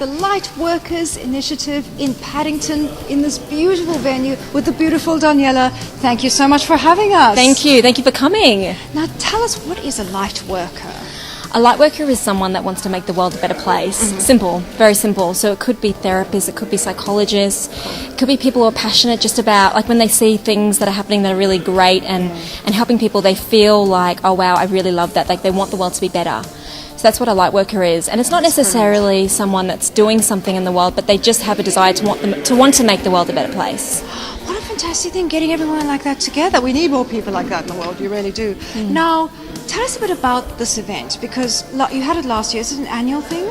the Lightworkers initiative in Paddington in this beautiful venue with the beautiful Daniela. Thank you so much for having us. Thank you for coming. Now tell us, what is a Lightworker? A Lightworker is someone that wants to make the world a better place. Simple, very simple. So it could be therapists, it could be psychologists, it could be people who are passionate just about, like when they see things that are happening that are really great and helping people, they feel like, oh wow, I really love that. Like they want the world to be better. So that's what a Lightworker is. And it's not necessarily someone that's doing something in the world, but they just have a desire to want to make the world a better place. What a fantastic thing, getting everyone like that together. We need more people like that in the world, you really do. Now, tell us a bit about this event, because you had it last year. Is it an annual thing?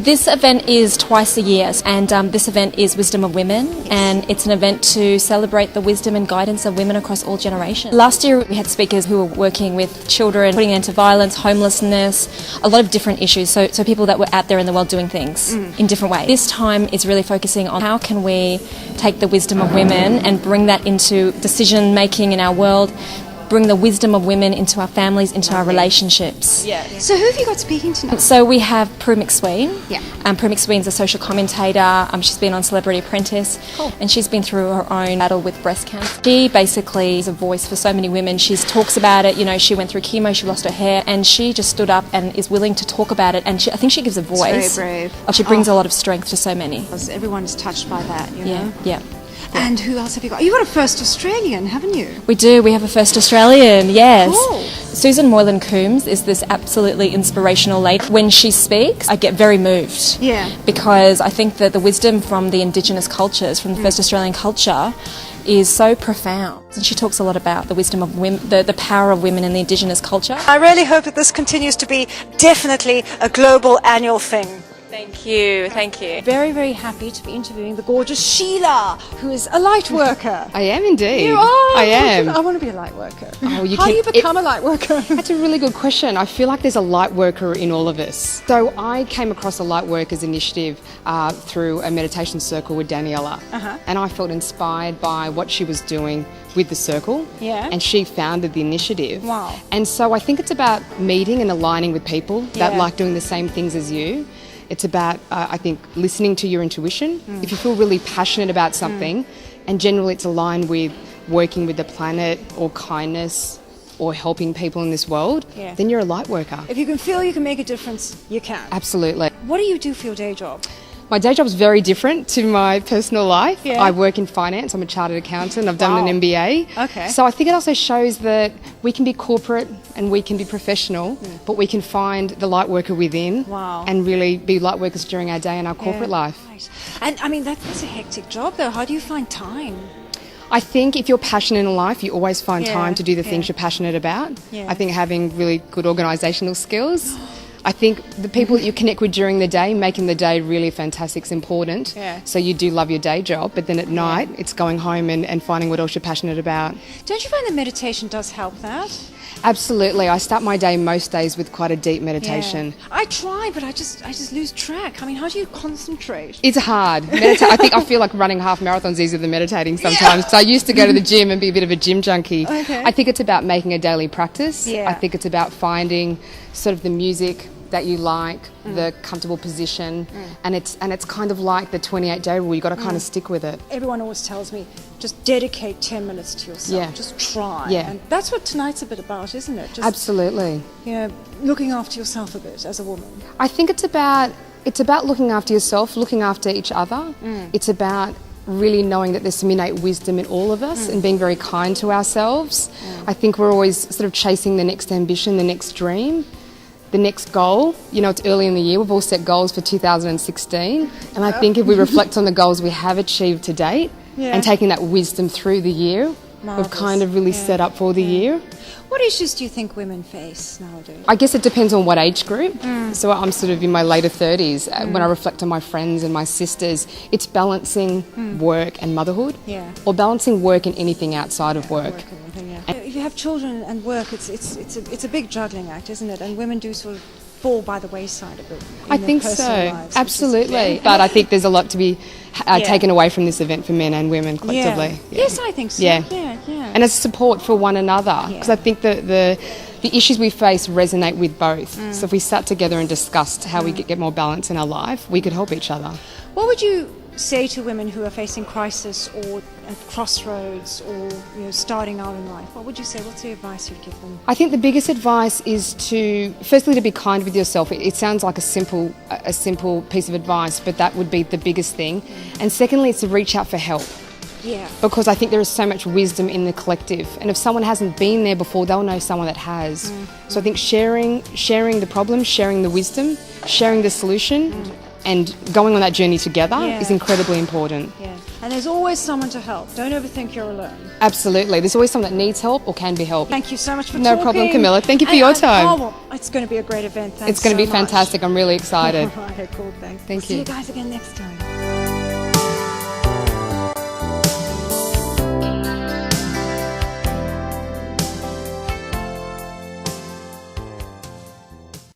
This event is twice a year, and this event is Wisdom of Women, and it's an event to celebrate the wisdom and guidance of women across all generations. Last year we had speakers who were working with children, putting an end to violence, homelessness, a lot of different issues, so people that were out there in the world doing things in different ways. This time is really focusing on how can we take the wisdom of women and bring that into decision making in our world, bring the wisdom of women into our families, into our relationships. Yeah. So who have you got speaking tonight? So we have Prue McSween. Yeah. Prue McSween's a social commentator. She's been on Celebrity Apprentice. Cool. And she's been through her own battle with breast cancer. She basically is a voice for so many women. She talks about it. You know, she went through chemo, she lost her hair, and she just stood up and is willing to talk about it. And I think she gives a voice. It's very brave. She brings a lot of strength to so many. Everyone is touched by that, you know? Yeah. And who else have you got? You got a first Australian, haven't you? We do. We have a first Australian, yes. Cool. Susan Moylan Coombs is this absolutely inspirational lady. When she speaks, I get very moved. Yeah. Because I think that the wisdom from the Indigenous cultures, from the first Australian culture, is so profound. And she talks a lot about the wisdom of women, the power of women in the Indigenous culture. I really hope that this continues to be definitely a global annual thing. Thank you, thank you. Very, very happy to be interviewing the gorgeous Sheila, who is a Lightworker. I am indeed. You are? I am. I want to be a Lightworker. Oh, How do you become a Lightworker? That's a really good question. I feel like there's a Lightworker in all of us. So I came across a Lightworkers initiative through a meditation circle with Daniela. And I felt inspired by what she was doing with the circle. Yeah. And she founded the initiative. Wow. And so I think it's about meeting and aligning with people that Yeah. like doing the same things as you. It's about, I think, listening to your intuition. If you feel really passionate about something, and generally it's aligned with working with the planet or kindness or helping people in this world, then you're a Lightworker. If you can feel you can make a difference, you can. Absolutely. What do you do for your day job? My day job is very different to my personal life. Yeah. I work in finance. I'm a chartered accountant. I've done an MBA. Okay. So I think it also shows that we can be corporate and we can be professional, but we can find the Lightworker within and really be Lightworkers during our day and our corporate life. Right. And I mean, that's a hectic job though. How do you find time? I think if you're passionate in life, you always find time to do the things you're passionate about. Yeah. I think having really good organisational skills. I think the people that you connect with during the day, making the day really fantastic is important. Yeah. So you do love your day job, but then at night it's going home and finding what else you're passionate about. Don't you find that meditation does help that? Absolutely. I start my day most days with quite a deep meditation. Yeah. I try, but I just lose track. I mean, how do you concentrate? It's hard. I feel like running half marathons easier than meditating sometimes. So I used to go to the gym and be a bit of a gym junkie. Okay. I think it's about making a daily practice. Yeah. I think it's about finding sort of the music that you like, the comfortable position, and it's kind of like the 28-day rule. You've got to kind of stick with it. Everyone always tells me, just dedicate 10 minutes to yourself. Yeah. Just try. Yeah. And that's what tonight's a bit about, isn't it? Just, Absolutely. you know, looking after yourself a bit as a woman. I think it's about looking after yourself, looking after each other. It's about really knowing that there's some innate wisdom in all of us and being very kind to ourselves. I think we're always sort of chasing the next ambition, the next dream, the next goal. You know, it's early in the year. We've all set goals for 2016. And I think if we reflect on the goals we have achieved to date and taking that wisdom through the year, we've kind of really set up for the year. What issues do you think women face nowadays? I guess it depends on what age group. So I'm sort of in my later 30s. When I reflect on my friends and my sisters, it's balancing work and motherhood, or balancing work and anything outside of work. If you have children and work, it's a big juggling act, isn't it? And women do sort of fall by the wayside a bit. I think so, absolutely. But I think there's a lot to be taken away from this event for men and women collectively. Yes, I think so. Yeah. And as support for one another, because I think that the issues we face resonate with both. So if we sat together and discussed how we get more balance in our life, we could help each other. What would you say to women who are facing crisis or at crossroads or starting out in life? What would you say? What's the advice you'd give them? I think the biggest advice is firstly to be kind with yourself. It sounds like a simple piece of advice, but that would be the biggest thing. And secondly, it's to reach out for help. Yeah. Because I think there is so much wisdom in the collective, and if someone hasn't been there before, they'll know someone that has. So I think sharing the problem, sharing the wisdom, sharing the solution, and going on that journey together is incredibly important. Yeah. And there's always someone to help. Don't ever think you're alone. Absolutely. There's always someone that needs help or can be helped. Thank you so much for No talking. problem, Camilla. Thank you for your time. Oh, well, it's going to be a great event. Thanks It's going to be so much. fantastic. I'm really excited. All right, cool. Thanks. Thank See you. you guys again next time.